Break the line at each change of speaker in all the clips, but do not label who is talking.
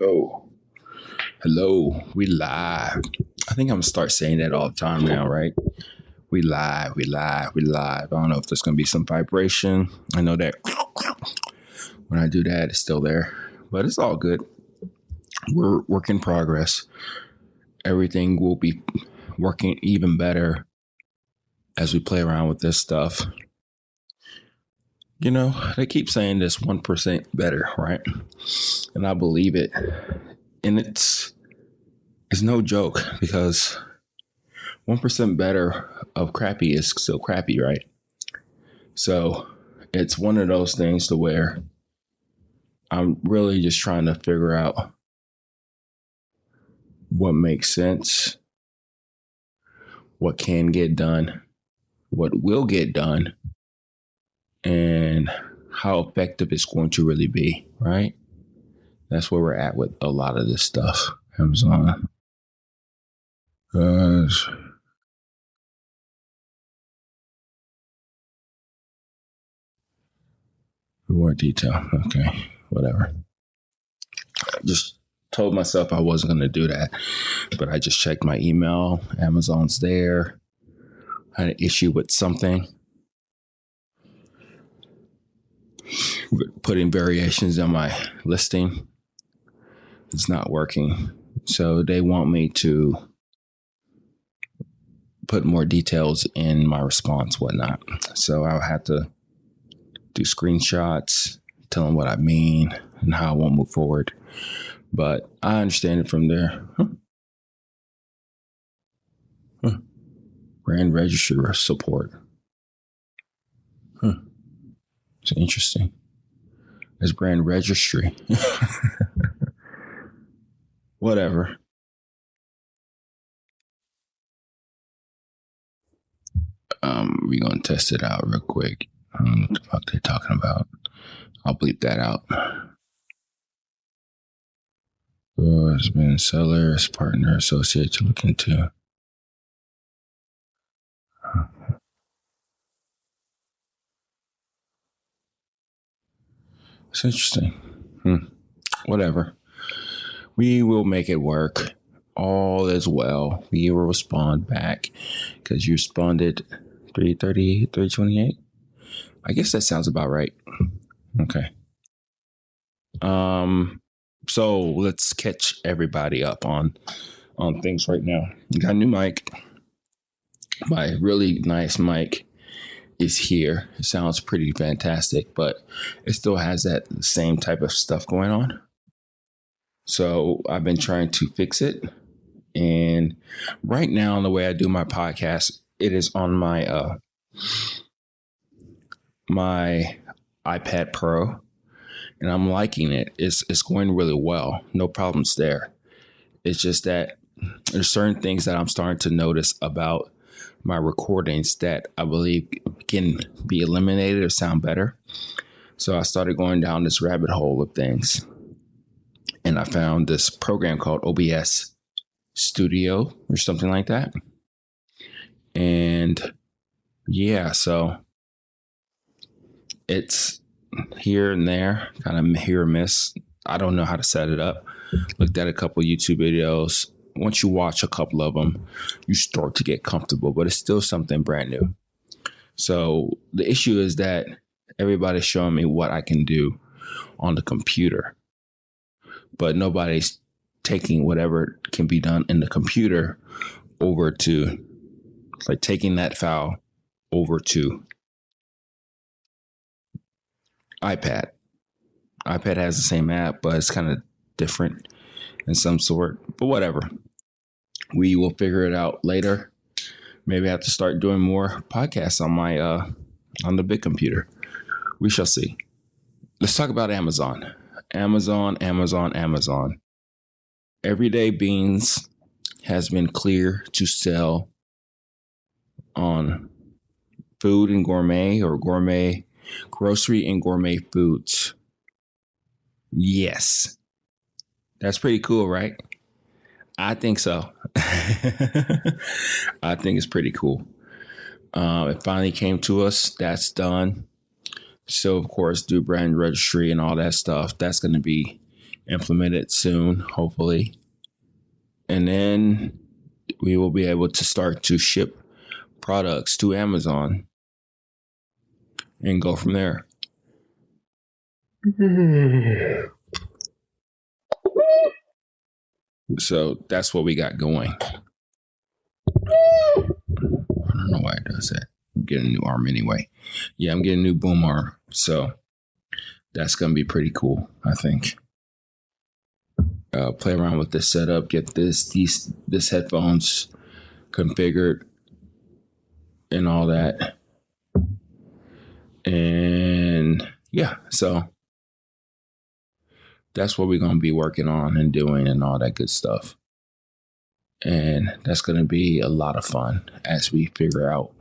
Oh, hello. We live. I think I'm gonna start saying that all the time now, right? We live, we live, we live. I don't know if there's gonna be some vibration. I know that when I do that, it's still there, but it's all good. We're work in progress. Everything will be working even better as we play around with this stuff. You know, they keep saying this 1% better, right? And I believe it. And it's no joke because 1% better of crappy is still crappy, right? So it's one of those things to where I'm really just trying to figure out what makes sense, what can get done, what will get done, and how effective it's going to really be, right? That's where we're at with a lot of this stuff. Amazon. More detail. Okay, whatever. I just told myself I wasn't going to do that, but I just checked my email. Amazon's there. I had an issue with something. Putting variations on my listing. It's not working. So they want me to put more details in my response, whatnot. So I'll have to do screenshots, tell them what I mean and how I want to move forward. But I understand it from there. Brand registry support. It's interesting. It's brand registry. Whatever. We're going to test it out real quick. I don't know what the fuck they're talking about. I'll bleep that out. It's been sellers, partner, associate to look into. It's interesting. Whatever. We will make it work. All is well. We will respond back because you responded 3:30, 3:28. I guess that sounds about right. Okay. So let's catch everybody up on things right now. You got a new mic. My really nice mic is here. It sounds pretty fantastic, but it still has that same type of stuff going on. So I've been trying to fix it. And right now, the way I do my podcast, it is on my my iPad Pro, and I'm liking it. It's going really well. No problems there. It's just that there's certain things that I'm starting to notice about my recordings that I believe can be eliminated or sound better. So I started going down this rabbit hole of things, and I found this program called OBS Studio or something like that. And yeah, so it's here and there, kind of hit or miss. I don't know how to set it up. Looked at a couple YouTube videos. Once you watch a couple of them, you start to get comfortable, but it's still something brand new. So the issue is that everybody's showing me what I can do on the computer, but nobody's taking whatever can be done in the computer over to, like, taking that file over to iPad. iPad has the same app, but it's kind of different in some sort, but whatever. We will figure it out later. Maybe I have to start doing more podcasts on my on the big computer. We shall see. Let's talk about Amazon. Amazon. Everyday Beans has been clear to sell on food and gourmet, or gourmet, grocery and gourmet foods. Yes. That's pretty cool, right? I think so. I think it's pretty cool. It finally came to us. That's done. So, of course, do brand registry and all that stuff. That's going to be implemented soon, hopefully. And then we will be able to start to ship products to Amazon and go from there. So that's what we got going. I don't know why it does that. I'm getting a new arm anyway. Yeah, I'm getting a new boom arm. So that's going to be pretty cool, I think. Play around with this setup, get this headphones configured and all that. And yeah, so that's what we're going to be working on and doing and all that good stuff. And that's going to be a lot of fun as we figure out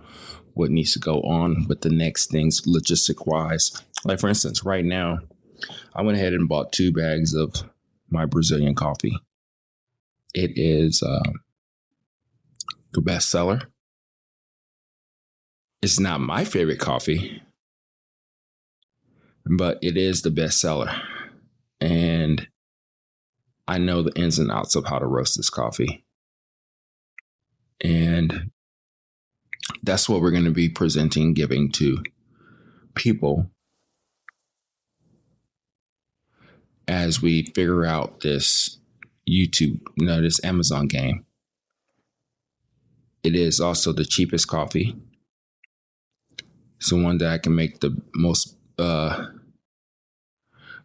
what needs to go on with the next things logistic wise. Like, for instance, right now, I went ahead and bought 2 bags of my Brazilian coffee. It is the best seller. It's not my favorite coffee, but it is the best seller. And I know the ins and outs of how to roast this coffee. And that's what we're going to be presenting, giving to people as we figure out this YouTube, this Amazon game. It is also the cheapest coffee. It's the one that I can make the most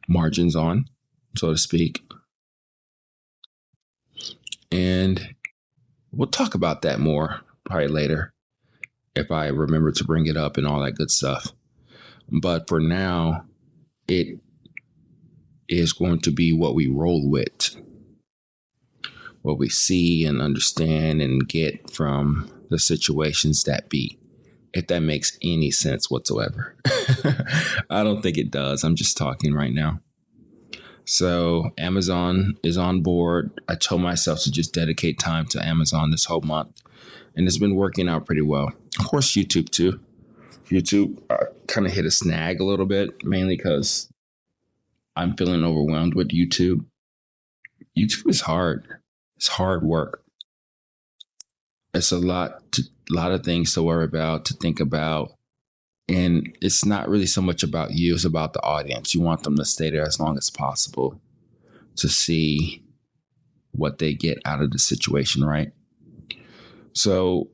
margins on, so to speak. And we'll talk about that more probably later if I remember to bring it up and all that good stuff. But for now, it is going to be what we roll with, what we see and understand and get from the situations that be, if that makes any sense whatsoever. I don't think it does. I'm just talking right now. So Amazon is on board. I told myself to just dedicate time to Amazon this whole month, and it's been working out pretty well. Of course, YouTube too. YouTube kind of hit a snag a little bit, mainly because I'm feeling overwhelmed with YouTube. YouTube is hard. It's hard work. It's a lot of things to worry about, to think about. And it's not really so much about you, it's about the audience. You want them to stay there as long as possible to see what they get out of the situation, right? So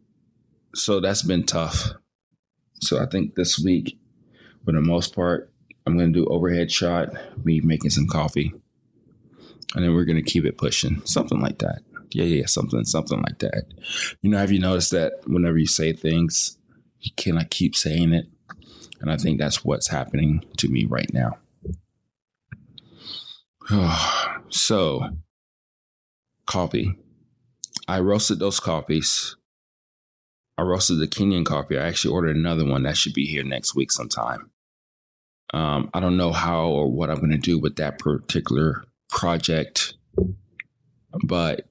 that's been tough. So I think this week, for the most part, I'm going to do overhead shot, me making some coffee, and then we're going to keep it pushing. Something like that. Yeah, something like that. Have you noticed that whenever you say things, you cannot keep saying it? And I think that's what's happening to me right now. So, coffee. I roasted those coffees. I roasted the Kenyan coffee. I actually ordered another one that should be here next week sometime. I don't know how or what I'm going to do with that particular project, but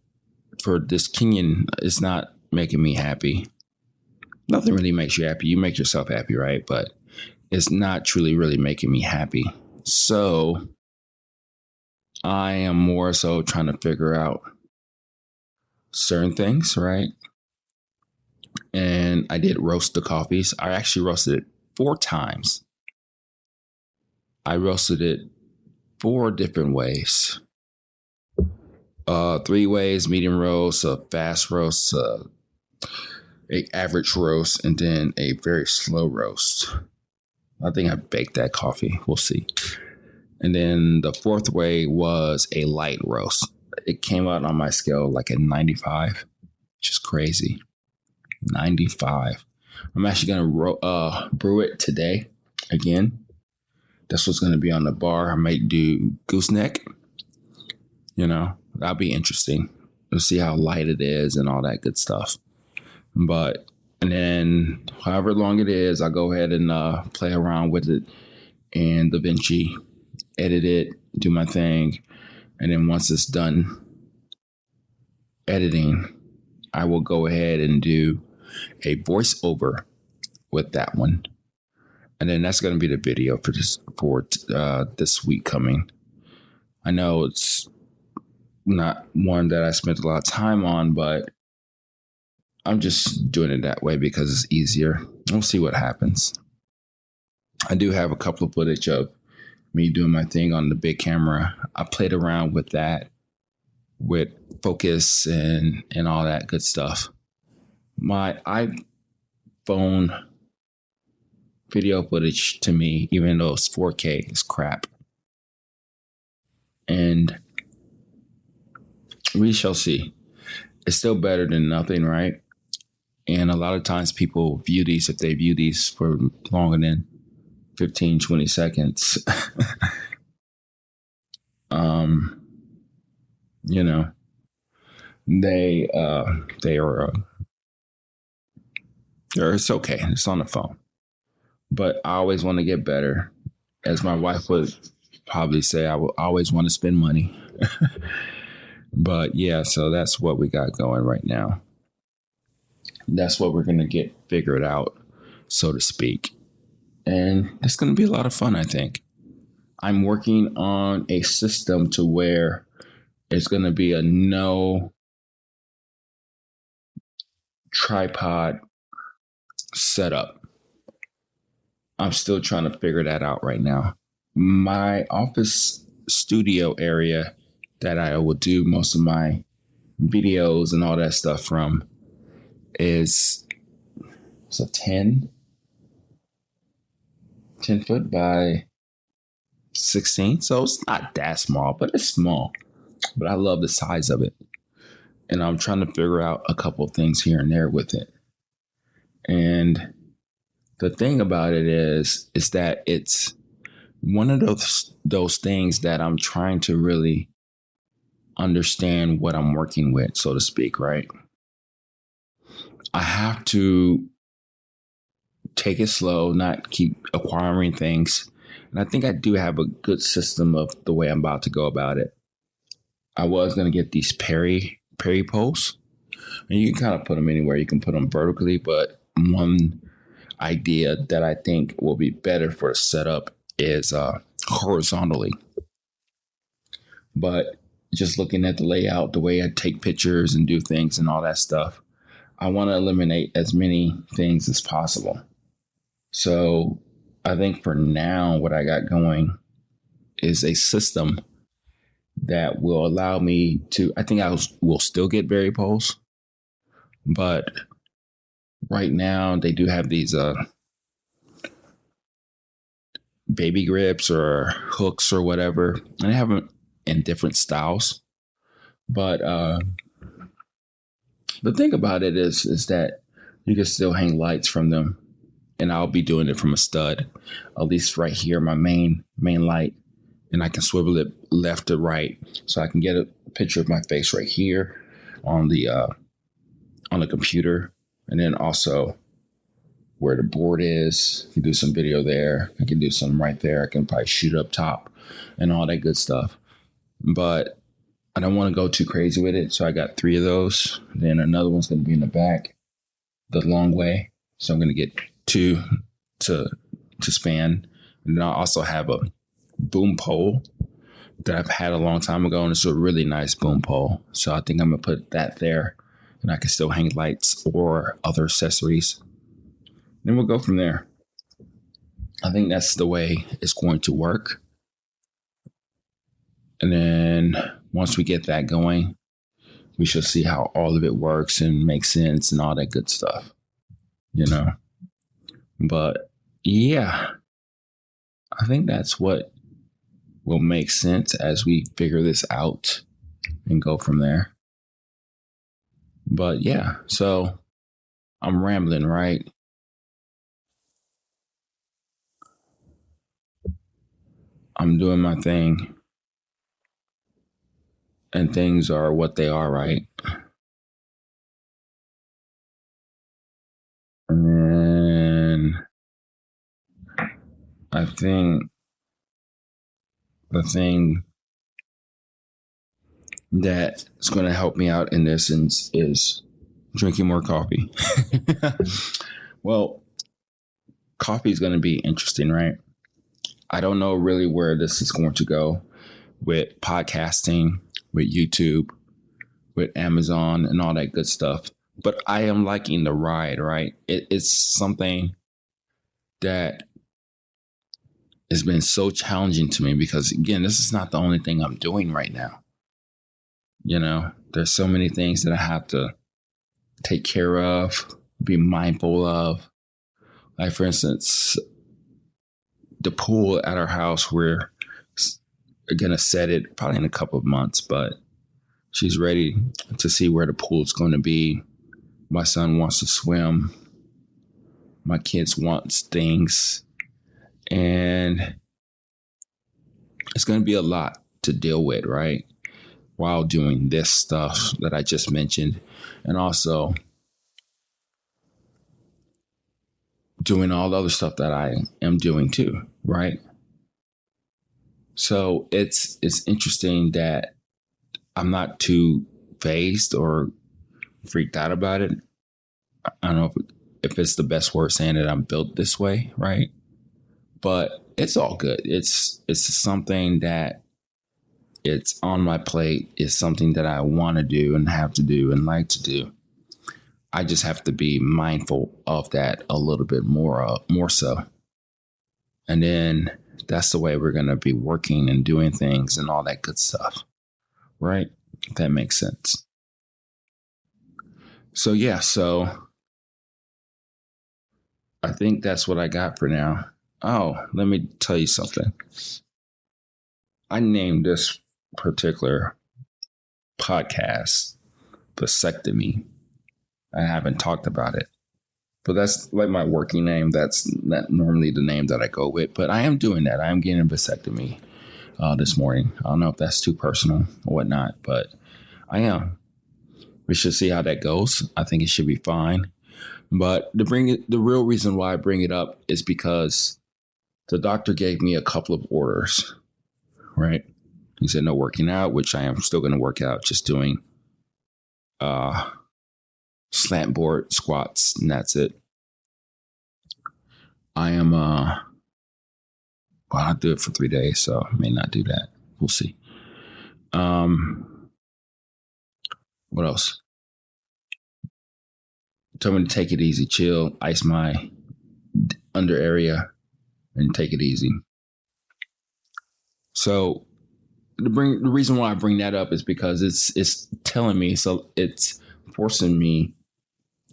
for this Kenyan, it's not making me happy. Nothing really makes you happy. You make yourself happy, right? But it's not truly really making me happy. So I am more so trying to figure out certain things, right? And I did roast the coffees. I actually roasted it 4 times. I roasted it 4 different ways. 3 ways: medium roast, a fast roast, a average roast, and then a very slow roast. I think I baked that coffee. We'll see. And then the 4th way was a light roast. It came out on my scale like a 95, which is crazy. 95. I'm actually going to brew it today again. That's what's going to be on the bar. I might do gooseneck. That'll be interesting. We'll see how light it is and all that good stuff. And then however long it is, I'll go ahead and play around with it and DaVinci, edit it, do my thing. And then once it's done editing, I will go ahead and do a voiceover with that one. And then that's going to be the video for this week coming. I know it's not one that I spent a lot of time on, but I'm just doing it that way because it's easier. We'll see what happens. I do have a couple of footage of me doing my thing on the big camera. I played around with that, with focus and all that good stuff. My iPhone video footage, to me, even though it's 4K, is crap. And we shall see. It's still better than nothing, right? And a lot of times people view these, if they view these for longer than 15, 20 seconds, you know, they are, it's okay. It's on the phone. But I always want to get better. As my wife would probably say, I will always want to spend money. But yeah, so that's what we got going right now. That's what we're going to get figured out, so to speak. And it's going to be a lot of fun, I think. I'm working on a system to where it's going to be a no tripod setup. I'm still trying to figure that out right now. My office studio area that I will do most of my videos and all that stuff from is a 10 foot by 16. So it's not that small, but it's small. But I love the size of it. And I'm trying to figure out a couple of things here and there with it. And the thing about it is that it's one of those things that I'm trying to really understand what I'm working with, so to speak, right? I have to take it slow, not keep acquiring things. And I think I do have a good system of the way I'm about to go about it. I was going to get these Perry posts, and you can kind of put them anywhere. You can put them vertically, but one idea that I think will be better for a setup is horizontally. But just looking at the layout, the way I take pictures and do things and all that stuff, I want to eliminate as many things as possible. So I think for now, what I got going is a system that will allow me to, I think I will still get Barry poles, but right now they do have these baby grips or hooks or whatever, and they have them in different styles. But the thing about it is that you can still hang lights from them, and I'll be doing it from a stud, at least right here, my main light, and I can swivel it left to right, so I can get a picture of my face right here on the computer, and then also where the board is. I can do some video there. I can do some right there. I can probably shoot up top and all that good stuff. But I don't want to go too crazy with it. So I got 3 of those. Then another one's going to be in the back, the long way. So I'm going to get 2 to span. And then I also have a boom pole that I've had a long time ago. And it's a really nice boom pole. So I think I'm going to put that there. And I can still hang lights or other accessories. Then we'll go from there. I think that's the way it's going to work. And then once we get that going, we shall see how all of it works and makes sense and all that good stuff, you know. But yeah, I think that's what will make sense as we figure this out and go from there. But yeah, so I'm rambling, right? I'm doing my thing. And things are what they are, right? And then I think the thing that is going to help me out in this is drinking more coffee. Well, coffee is going to be interesting, right? I don't know really where this is going to go, with podcasting, with YouTube, with Amazon and all that good stuff. But I am liking the ride, right? It's something that has been so challenging to me because, again, this is not the only thing I'm doing right now. You know, there's so many things that I have to take care of, be mindful of. Like, for instance, the pool at our house, we're going to set it probably in a couple of months, but she's ready to see where the pool is going to be. My son wants to swim. My kids want things. And it's going to be a lot to deal with, right? While doing this stuff that I just mentioned. And also doing all the other stuff that I am doing too, right? So it's interesting that I'm not too phased or freaked out about it. I don't know if it's the best word saying that I'm built this way, right? But it's all good. It's something that it's on my plate. It's something that I want to do and have to do and like to do. I just have to be mindful of that a little bit more so. And then that's the way we're going to be working and doing things and all that good stuff, right? If that makes sense. So, yeah, I think that's what I got for now. Oh, let me tell you something. I named this particular podcast Vasectomy. I haven't talked about it, but that's like my working name. That's not normally the name that I go with, but I am doing that. I am getting a vasectomy this morning. I don't know if that's too personal or whatnot, but I am. We should see how that goes. I think it should be fine. But the real reason why I bring it up is because the doctor gave me a couple of orders, right? He said no working out, which I am still going to work out, just doing slant board squats, and that's it. I am, I'll do it for 3 days, so I may not do that. We'll see. What else? Told me to take it easy, chill, ice my under area, and take it easy. So the reason why I bring that up is because it's telling me, so it's forcing me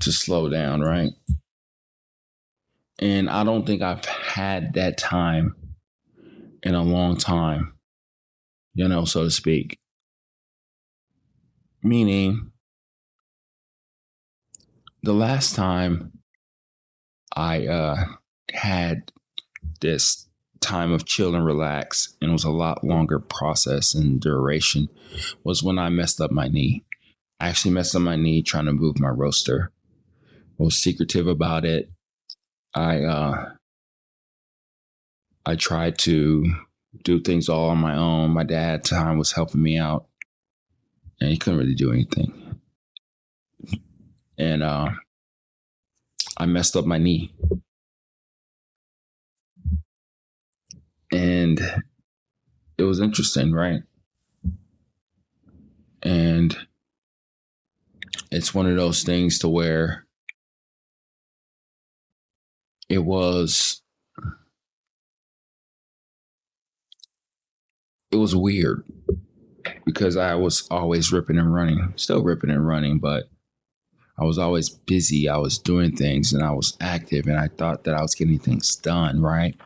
to slow down, right? And I don't think I've had that time in a long time, so to speak. Meaning, the last time I had this time of chill and relax, and it was a lot longer process and duration, was when I messed up my knee. I actually messed up my knee trying to move my roaster. I was secretive about it. I tried to do things all on my own. My dad at the time was helping me out, and he couldn't really do anything. And I messed up my knee. And it was interesting, right? And it's one of those things to where it was weird because I was always ripping and running, still ripping and running, but I was always busy. I was doing things and I was active and I thought that I was getting things done, right?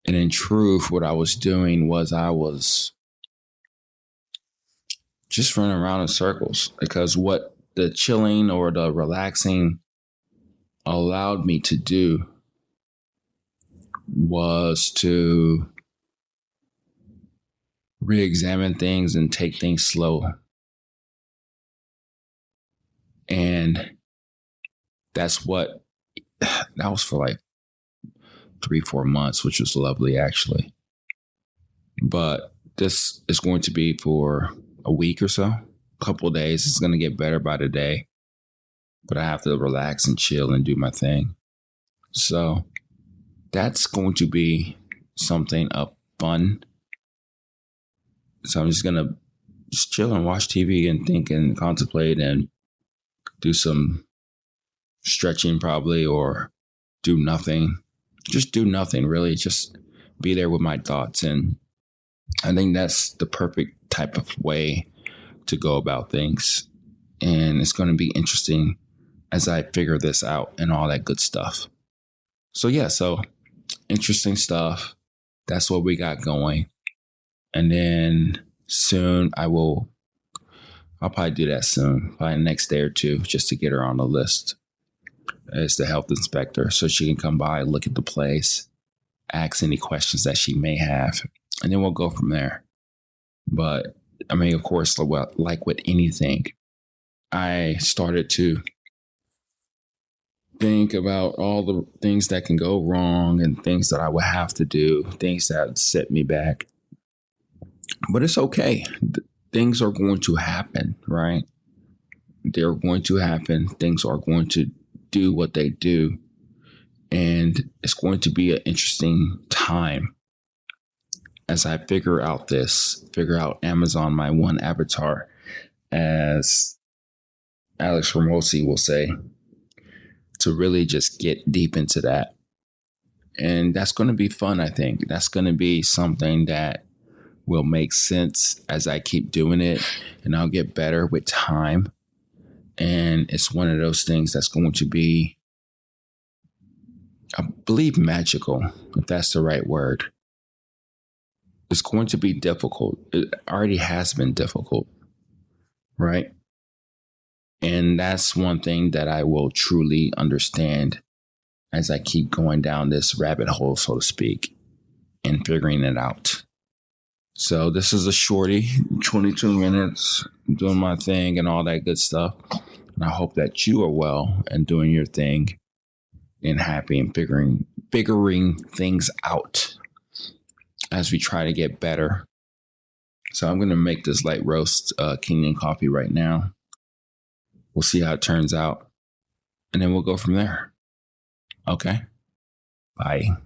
And in truth, what I was doing was I was just running around in circles, because what the chilling or the relaxing allowed me to do was to re-examine things and take things slow. And that was for like 3-4 months, which was lovely, actually. But this is going to be for a week or so, a couple of days. It's going to get better by the day, but I have to relax and chill and do my thing. So that's going to be something fun So I'm just going to just chill and watch TV and think and contemplate and do some stretching probably, or do nothing. Just do nothing, really. Just be there with my thoughts. And I think that's the perfect type of way to go about things. And it's going to be interesting as I figure this out and all that good stuff. So yeah, so interesting stuff. That's what we got going. And then soon I'll probably do that soon, probably the next day or two, just to get her on the list as the health inspector, so she can come by, look at the place, ask any questions that she may have, and then we'll go from there. But I mean, of course, like with anything, I started to think about all the things that can go wrong and things that I would have to do, things that set me back. But it's okay. Things are going to happen, right? They're going to happen. Things are going to do what they do. And it's going to be an interesting time as I figure out Amazon, my one avatar, as Alex Ramosi will say, to really just get deep into that. And that's going to be fun, I think. That's going to be something that will make sense as I keep doing it, and I'll get better with time. And it's one of those things that's going to be, I believe, magical, if that's the right word. It's going to be difficult. It already has been difficult, right? And that's one thing that I will truly understand as I keep going down this rabbit hole, so to speak, and figuring it out. So this is a shorty, 22 minutes, doing my thing and all that good stuff. And I hope that you are well and doing your thing and happy and figuring things out as we try to get better. So I'm going to make this light roast Kenyan coffee right now. We'll see how it turns out. And then we'll go from there. Okay. Bye.